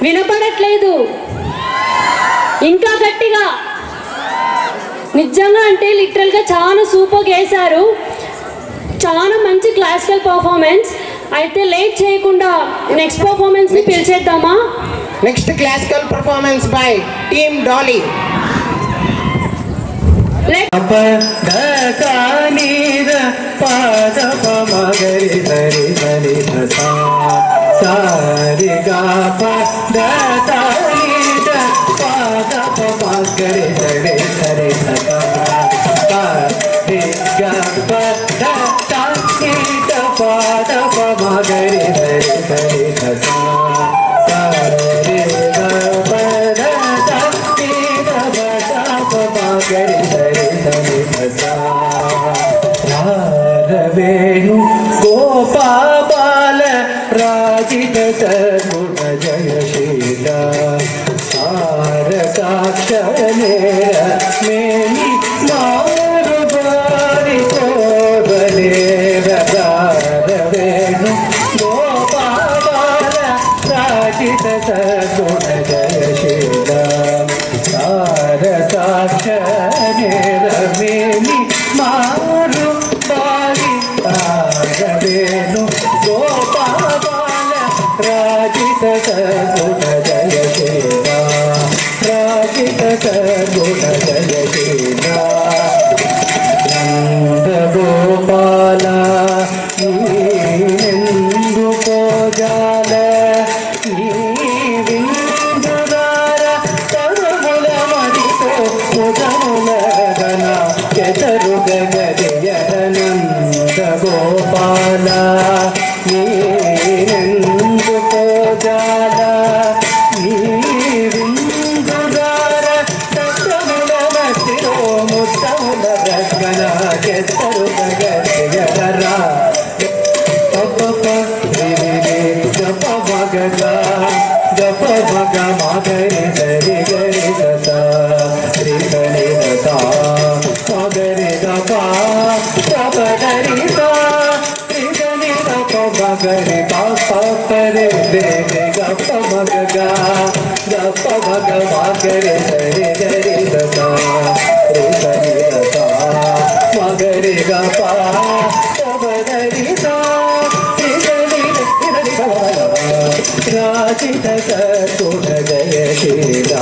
వినపడట్లేదు, ఇంకా గట్టిగా. నిజంగా అంటే లిటరల్గా చాలా సూపర్గా వేశారు, చాలా మంచి క్లాసికల్ పర్ఫార్మెన్స్. అయితే లేట్ చేయకుండా నెక్స్ట్ పర్ఫార్మెన్స్ ని పిలిచేద్దామా? Next classical performance by team Dolly. వేణు గోపాల రాజిత గుణ జయశీల సారసాక్షరేర మేని మారు బారి కోబలేర వేణు గోపాల రాజిత గుణ జయశీల సారసాక్షరేర మేని మారు వేణు గోపాల రాజిత గుణ జయశీల రాజిత గుణ జయశీల నంద గోపాల నీందు కోజాల నీ విందుదార తరుముల మదితో ముదముల గన చెతరుగ గదియరనంద గోపాల నీందు కోజాల నీ విందుదార తరుముల మదితో ముదముల గన చెతరుగ గదియరరా గప మగ మగరి సరి గరి సత శ్రీ గరి సత మగరి గప గరి శ్రీ గరి గప మగరి గప పరి గప మగ గప మగ మగరి సరి గరి సత శ్రీ గరి సత మగరి గప గరి రాజిత గుణ జయశీల